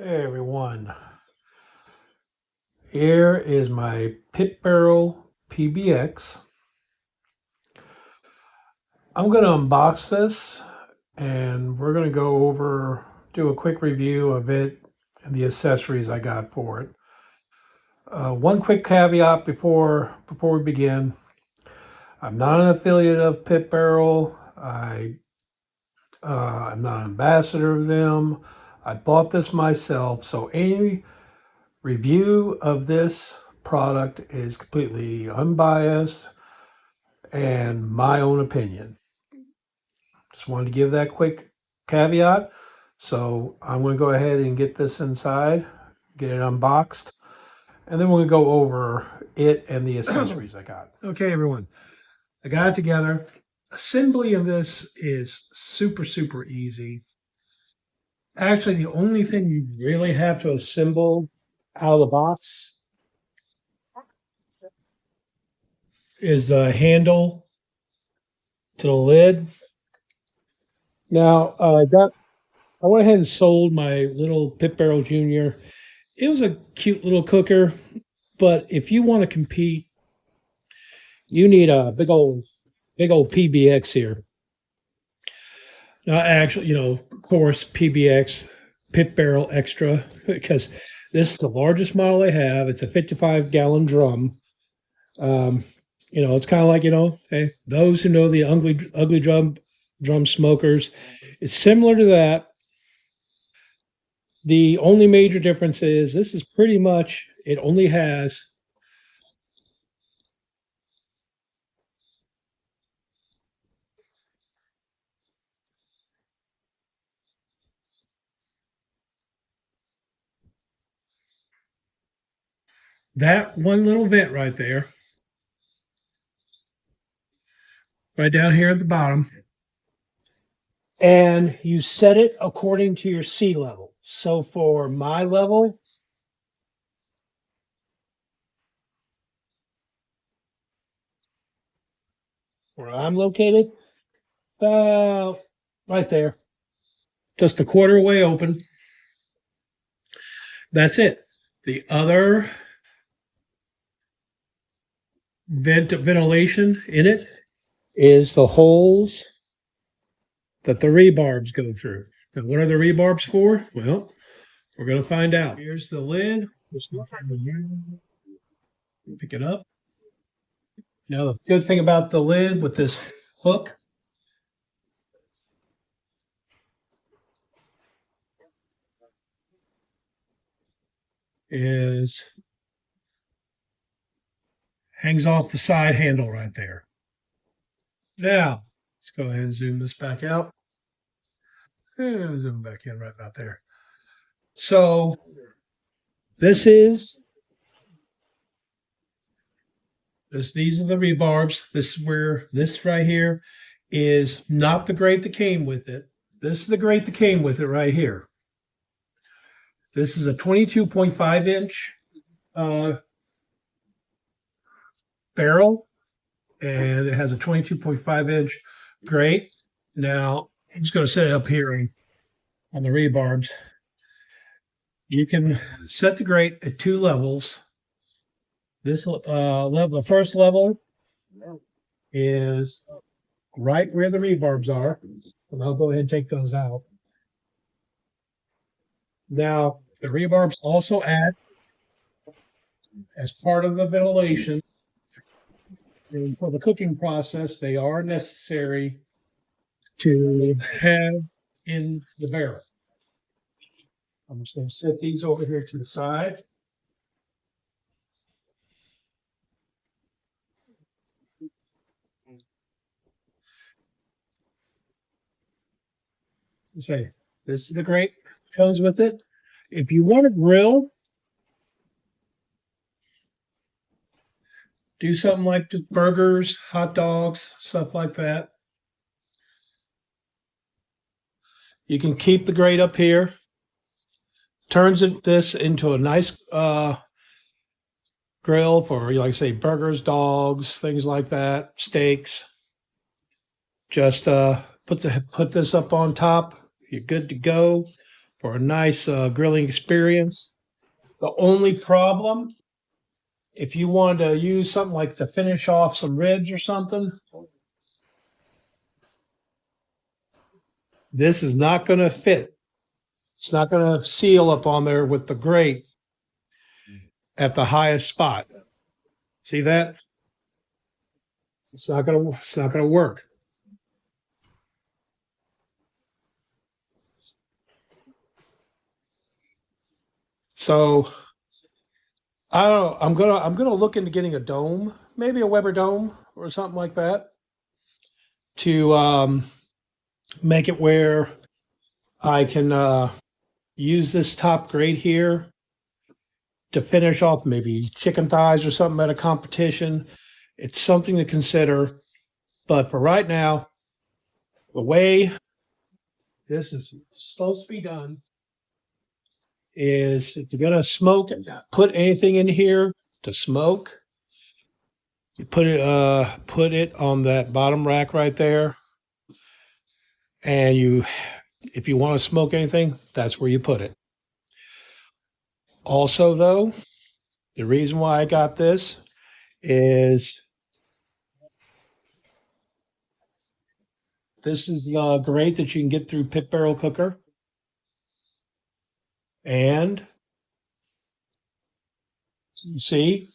Hey everyone, here is my Pit Barrel PBX. I'm going to unbox this and we're going to do a quick review of it and the accessories I got for it. One quick caveat before we begin. I'm not an affiliate of Pit Barrel. I'm not an ambassador of them. I bought this myself, so any review of this product is completely unbiased and my own opinion. Just wanted to give that quick caveat. So I'm going to go ahead and get this inside, get it unboxed, and then we're going to go over it and the accessories I got. Okay, everyone, I got it together. Assembly of this is super easy. Actually, the only thing you really have to assemble out of the box is the handle to the lid. Now, I went ahead and sold my little Pit Barrel Junior. It was a cute little cooker, but if you want to compete, you need a big old PBX here. Now, actually, of course, PBX, Pit Barrel Extra, because this is the largest model they have. It's a 55-gallon drum. Um, it's kind of like, hey, those who know the ugly drum smokers, it's similar to that. The only major difference is this is pretty much, it only has that one little vent right there, right down here at the bottom. And you set it according to your sea level. So for my level, where I'm located, about right there, just a quarter way open. That's it. The other ventilation in it is the holes that the rebarbs go through. And what are the rebarbs for? Well, we're going to find out. Here's the lid. Pick it up. Now, the good thing about the lid with this hook is hangs off the side handle right there. Now, let's go ahead and zoom this back out. And zoom back in right about there. So these are the rebarbs. This is where this right here is not the grate that came with it. This is the grate that came with it right here. This is a 22.5 inch barrel, and it has a 22.5 inch grate. Now, I'm just going to set it up here on the rebarbs. You can set the grate at two levels. This level, the first level is right where the rebarbs are. And I'll go ahead and take those out. Now, the rebarbs also act as part of the ventilation. And for the cooking process, they are necessary to have in the barrel. I'm just going to set these over here to the side. Say, this is the grate that comes with it. If you want to grill, do something like the burgers, hot dogs, stuff like that. You can keep the grate up here. Turns this into a nice grill for, like I say, burgers, dogs, things like that, steaks. Just put this up on top. You're good to go. for a nice grilling experience. The only problem, if you wanted to use something like to finish off some ribs or something, this is not going to fit. It's not going to seal up on there with the grate at the highest spot. See that? It's not going to work. So I don't know. I'm gonna look into getting a dome, maybe a Weber dome or something like that, to make it where I can use this top grate here to finish off maybe chicken thighs or something at a competition. It's something to consider. But for right now, the way this is supposed to be done is if you're gonna smoke and put anything in here to smoke, you put it on that bottom rack right there, and you if you want to smoke anything, that's where you put it. Also, though, the reason why I got this is this is the grate that you can get through Pit Barrel Cooker, and you see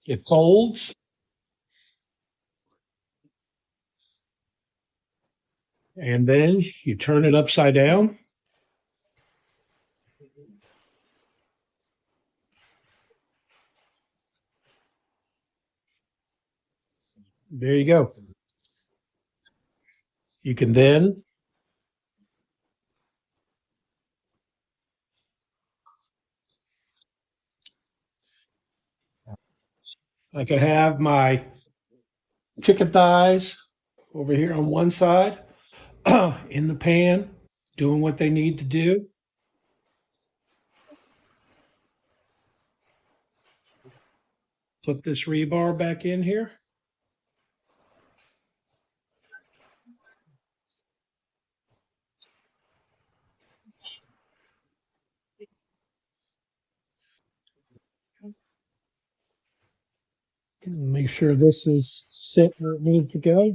it folds, and then you turn it upside down. There you go. You can then I can have my chicken thighs over here on one side in the pan doing what they need to do. Put this rebar back in here. Make sure this is set where it needs to go.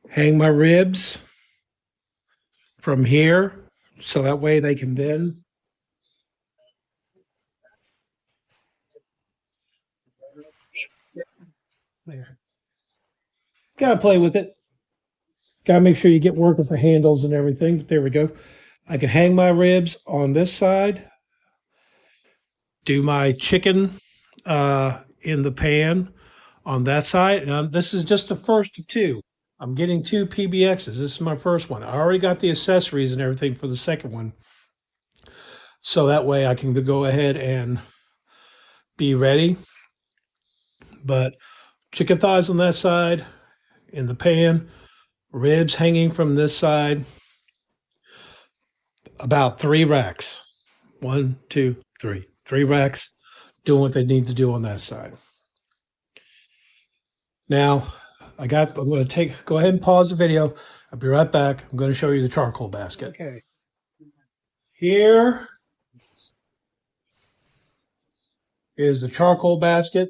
Hang my ribs from here so that way they can then there. Gotta play with it. Gotta make sure you get work with the handles and everything. But there we go. I can hang my ribs on this side, do my chicken in the pan on that side. And this is just the first of two. I'm getting two PBXs. This is my first one. I already got the accessories and everything for the second one. So that way I can go ahead and be ready. But chicken thighs on that side in the pan, ribs hanging from this side, about 3 racks. 1, 2, 3. 3 racks doing what they need to do on that side. Now, I'm going to go ahead and pause the video. I'll be right back. I'm going to show you the charcoal basket. Okay. Here is the charcoal basket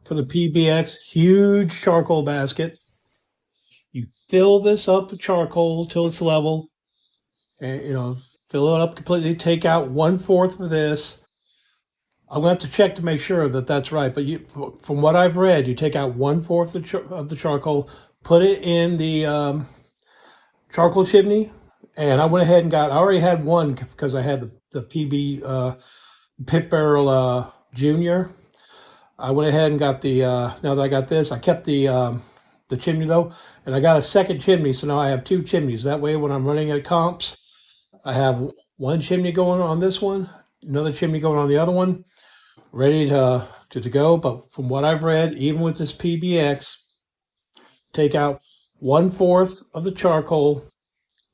for the PBX. Huge charcoal basket. You fill this up with charcoal till it's level, and fill it up completely. Take out 1/4 of this. I'm going to have to check to make sure that that's right. But from what I've read, you take out 1/4 of the charcoal, put it in the charcoal chimney, and I went ahead and I already had one because I had the PB Pit Barrel Junior. I went ahead and got now that I got this, I kept the chimney though, and I got a second chimney, so now I have 2 chimneys. That way, when I'm running at comps, I have one chimney going on this one, another chimney going on the other one, ready to go. But from what I've read, even with this PBX, take out 1/4 of the charcoal,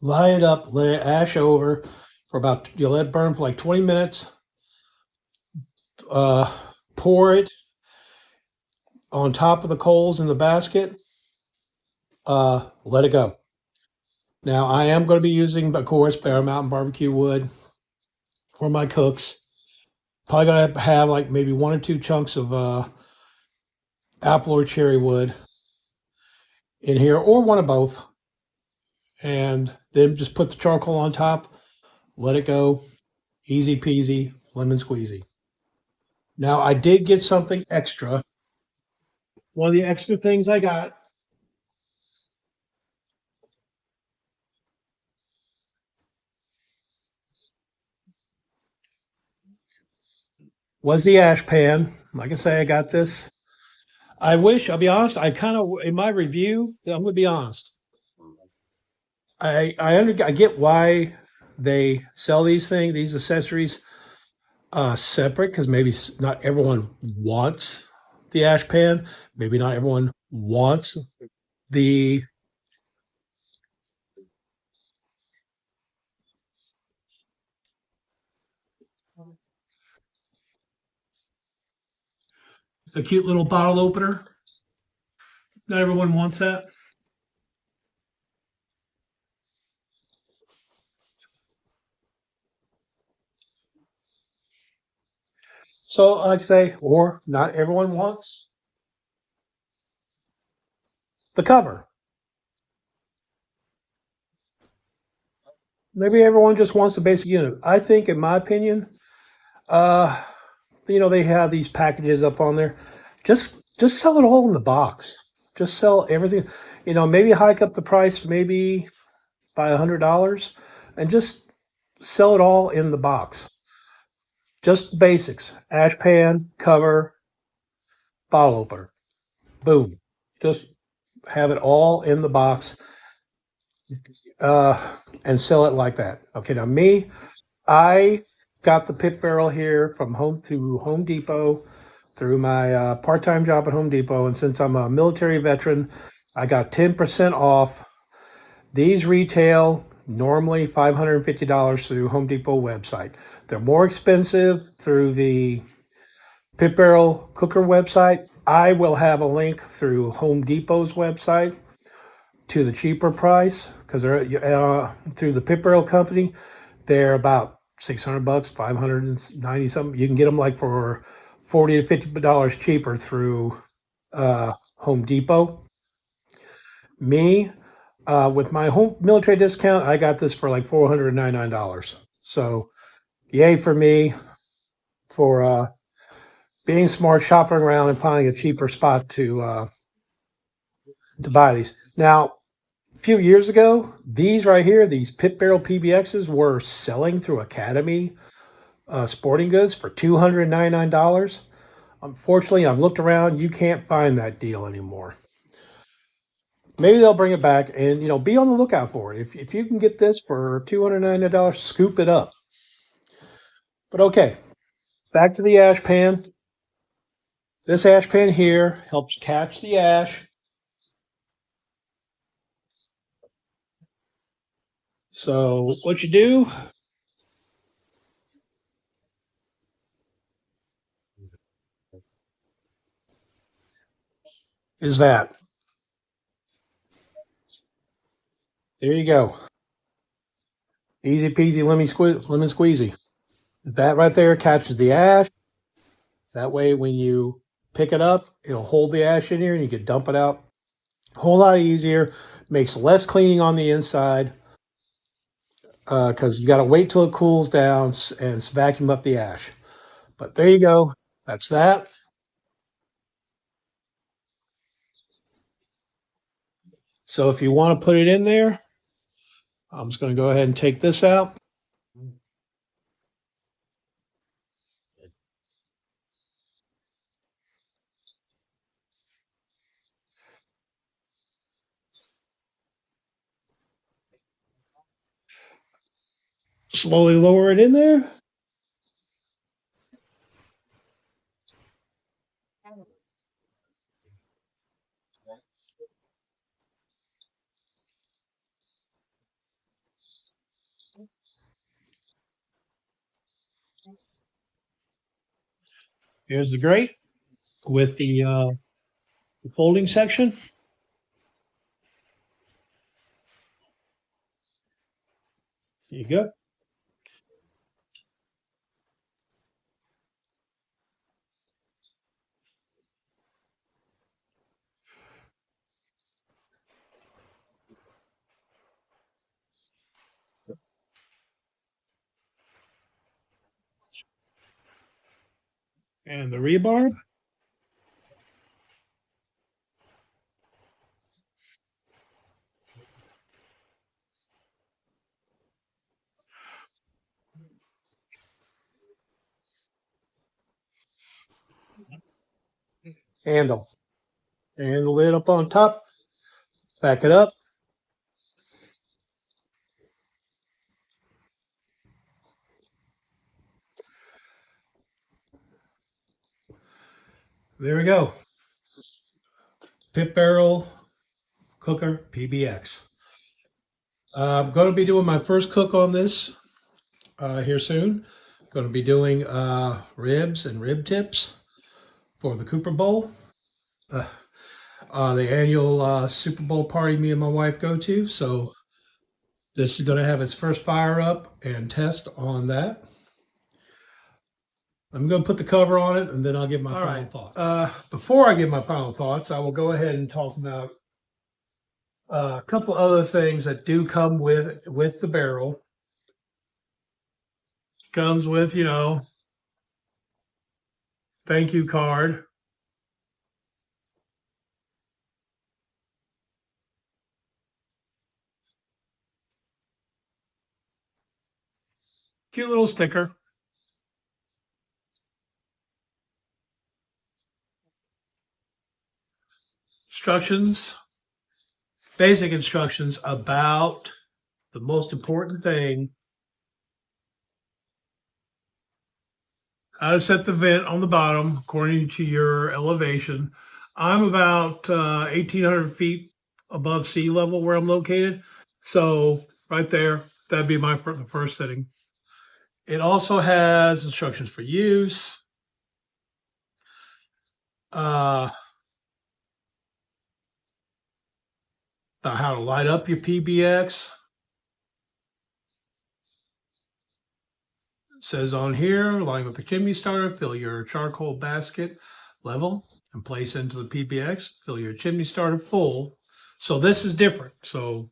lie it up, let it ash over for you let it burn for like 20 minutes. Pour it on top of the coals in the basket, let it go. Now I am going to be using, of course, Bear Mountain barbecue wood for my cooks. Probably going to have like maybe one or two chunks of apple or cherry wood in here, or one of both, and then just put the charcoal on top. Let it go. Easy peasy, lemon squeezy. Now I did get something extra. One of the extra things I got was the ash pan. Like I say, I got this. I wish, I'll be honest, I kind of, in my review, I'm going to be honest. I get why they sell these things, these accessories separate, because maybe not everyone wants the ash pan. Maybe not everyone wants the the cute little bottle opener. Not everyone wants that. So, like I say, or not everyone wants the cover. Maybe everyone just wants the basic unit. I think, in my opinion, uh, they have these packages up on there. Just sell it all in the box. Just sell everything. Maybe hike up the price, maybe by $100, and just sell it all in the box. Just the basics: ash pan, cover, bottle opener. Boom. Just have it all in the box, uh, and sell it like that. Okay, now me, I got the pit barrel here from Home Depot through my part-time job at Home Depot, and since I'm a military veteran, I got 10% off. These retail normally $550 through Home Depot website. They're more expensive through the Pit Barrel Cooker website. I will have a link through Home Depot's website to the cheaper price, because they're through the Pit Barrel company. They're about $600, 590 something. You can get them like for $40 to $50 cheaper through Home Depot. Me, with my home military discount, I got this for like $499. So yay for me for being smart, shopping around, and finding a cheaper spot to buy these. Now, a few years ago, these right here, these Pit Barrel PBXs, were selling through Academy Sporting Goods for $299. Unfortunately, I've looked around, you can't find that deal anymore. Maybe they'll bring it back, and be on the lookout for it. If you can get this for $299, scoop it up. But okay, back to the ash pan. This ash pan here helps catch the ash. So what you do is that. There you go. Easy peasy lemon squeezy. That right there catches the ash. That way when you pick it up, it'll hold the ash in here and you can dump it out a whole lot easier. Makes less cleaning on the inside, because you got to wait till it cools down and vacuum up the ash. But there you go. That's that. So if you want to put it in there, I'm just going to go ahead and take this out. Slowly lower it in there. Here's the grate with the folding section. You go. And the rebar. Handle. And the lid up on top. Back it up. There we go. Pit Barrel Cooker PBX. I'm going to be doing my first cook on this here soon. Going to be doing ribs and rib tips for the Cooper Bowl, uh, the annual Super Bowl party me and my wife go to. So this is going to have its first fire up and test on that. I'm going to put the cover on it and then I'll give my final thoughts. Before I give my final thoughts, I will go ahead and talk about a couple other things that do come with the barrel. Comes with, you know, thank you card. Cute little sticker. Instructions, basic instructions about the most important thing, how to set the vent on the bottom according to your elevation. I'm about 1,800 feet above sea level where I'm located. So right there, that'd be my first setting. It also has instructions for use, uh, about how to light up your PBX. It says on here, line with the chimney starter, fill your charcoal basket level and place into the PBX. Fill your chimney starter full. So this is different. So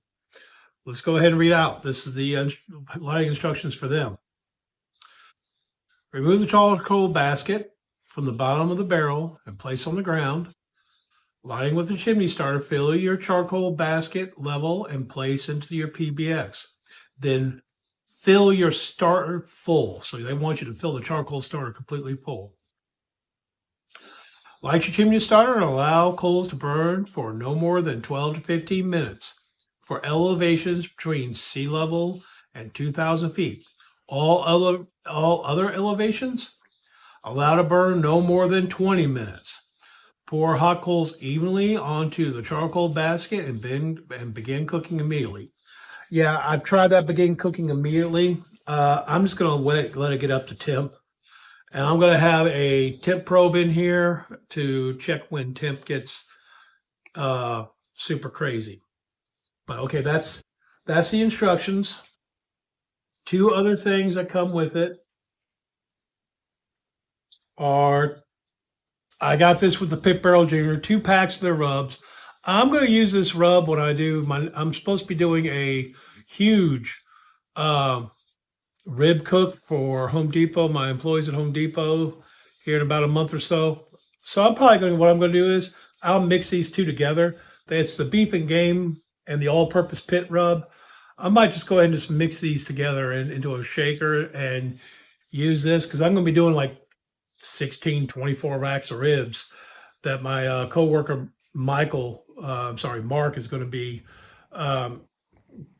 let's go ahead and read out. This is the lighting instructions for them. Remove the charcoal basket from the bottom of the barrel and place on the ground. Lighting with the chimney starter, fill your charcoal basket level and place into your PBX. Then fill your starter full. So they want you to fill the charcoal starter completely full. Light your chimney starter and allow coals to burn for no more than 12 to 15 minutes for elevations between sea level and 2,000 feet. All other elevations allow to burn no more than 20 minutes. Pour hot coals evenly onto the charcoal basket and begin cooking immediately. Yeah, I've tried that begin cooking immediately. I'm just going to let it get up to temp. And I'm going to have a temp probe in here to check when temp gets super crazy. But okay, that's the instructions. Two other things that come with it are I got this with the Pit Barrel Junior, 2 packs of their rubs. I'm going to use this rub when I do I'm supposed to be doing a huge uh, rib cook for Home Depot, my employees at Home Depot here in about a month or so. So I'm probably going to, what I'm going to do is I'll mix these two together. It's the beef and game and the all-purpose pit rub. I might just go ahead and just mix these together into a shaker and use this because I'm going to be doing like 16, 24 racks of ribs that my coworker Mark is going to be um,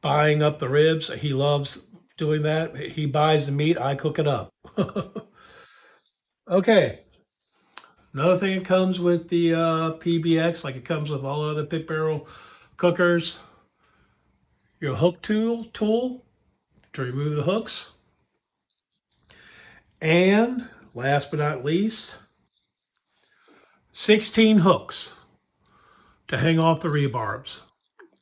buying up the ribs. He loves doing that. He buys the meat, I cook it up. Okay. Another thing that comes with the PBX, like it comes with all other pit barrel cookers, your hook tool to remove the hooks. And last but not least, 16 hooks to hang off the rebarbs.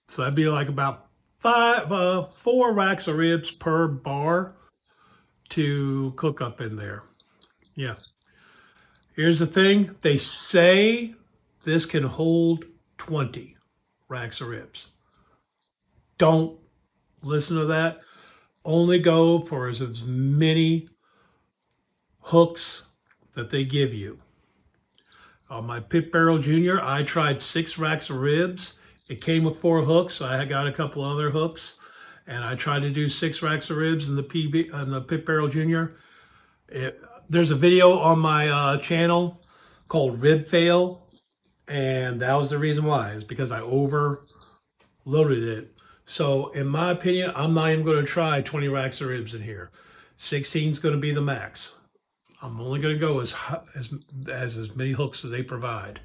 So that'd be like about 4 racks of ribs per bar to cook up in there. Yeah. Here's the thing. They say this can hold 20 racks of ribs. Don't listen to that. Only go for as many hooks that they give you. On my Pit Barrel Junior, I tried 6 racks of ribs. It came with 4 hooks. I got a couple other hooks, and I tried to do 6 racks of ribs in the Pit Barrel Junior. There's a video on my channel called Rib Fail, and that was the reason why. Is because I overloaded it. So in my opinion, I'm not even going to try 20 racks of ribs in here. 16 is going to be the max. I'm only going to go as many hooks as they provide.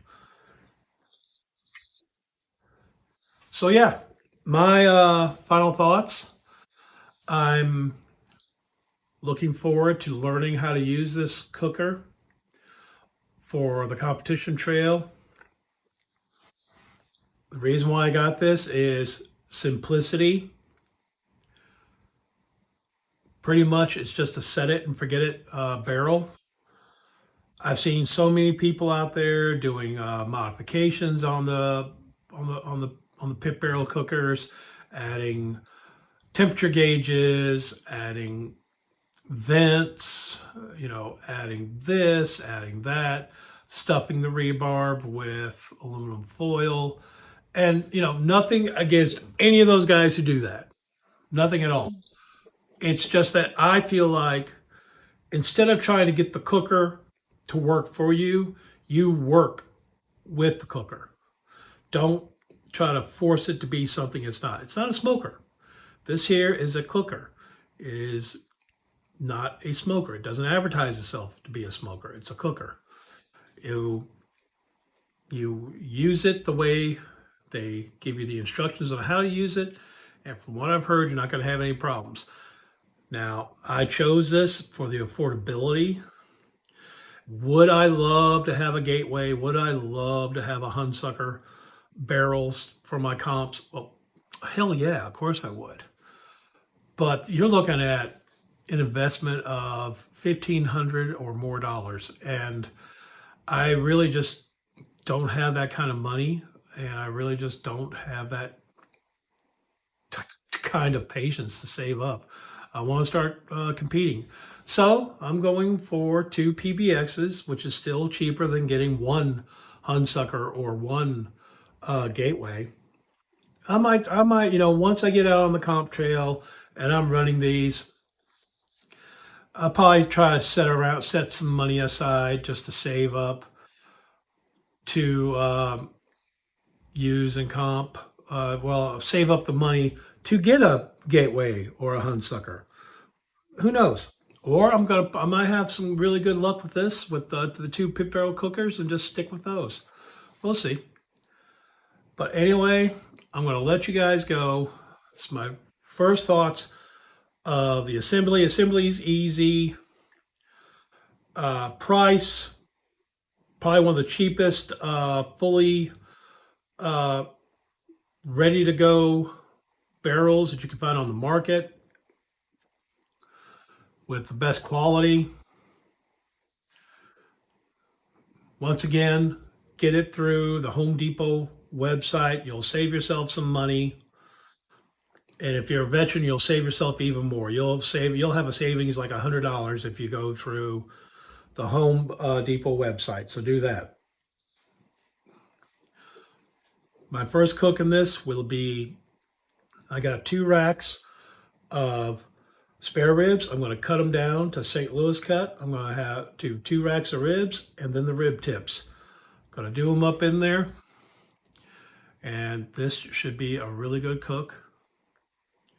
So yeah, my final thoughts. I'm looking forward to learning how to use this cooker for the competition trail. The reason why I got this is simplicity. Pretty much it's just a set it and forget it barrel. I've seen so many people out there doing modifications on the pit barrel cookers, adding temperature gauges, adding vents, adding this, adding that, stuffing the rebarb with aluminum foil. And, nothing against any of those guys who do that. Nothing at all. It's just that I feel like instead of trying to get the cooker to work for you, you work with the cooker. Don't try to force it to be something it's not. It's not a smoker. This here is a cooker. It is not a smoker. It doesn't advertise itself to be a smoker. It's a cooker. You use it the way they give you the instructions on how to use it. And from what I've heard, you're not going to have any problems. Now, I chose this for the affordability. Would I love to have a gateway? Would I love to have a Hunsucker barrels for my comps? Well, hell yeah, of course I would. But you're looking at an investment of $1,500 or more dollars. And I really just don't have that kind of money. And I really just don't have that kind of patience to save up. I want to start competing. So I'm going for 2 PBXs, which is still cheaper than getting 1 Hunsucker or 1 gateway. I might, once I get out on the comp trail and I'm running these, I'll probably try to set some money aside just to save up to use and comp. Save up the money to get a gateway or a Hunsucker. Who knows? Or I might have some really good luck with this, with the 2 pit barrel cookers, and just stick with those. We'll see. But anyway, I'm going to let you guys go. It's my first thoughts of the assembly. Assembly's easy. Price, probably one of the cheapest, fully ready to go barrels that you can find on the market, with the best quality. Once again, get it through the Home Depot website. You'll save yourself some money. And if you're a veteran, you'll save yourself even more. You'll have a savings like $100 if you go through the Home Depot website. So do that. My first cook in this will be, I got 2 racks of spare ribs. I'm going to cut them down to St. Louis cut. I'm going to have 2 racks of ribs and then the rib tips. I'm going to do them up in there. And this should be a really good cook.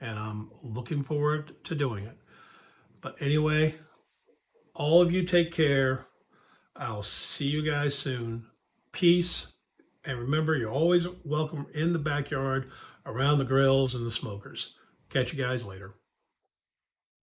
And I'm looking forward to doing it. But anyway, all of you take care. I'll see you guys soon. Peace. And remember, you're always welcome in the backyard, around the grills and the smokers. Catch you guys later.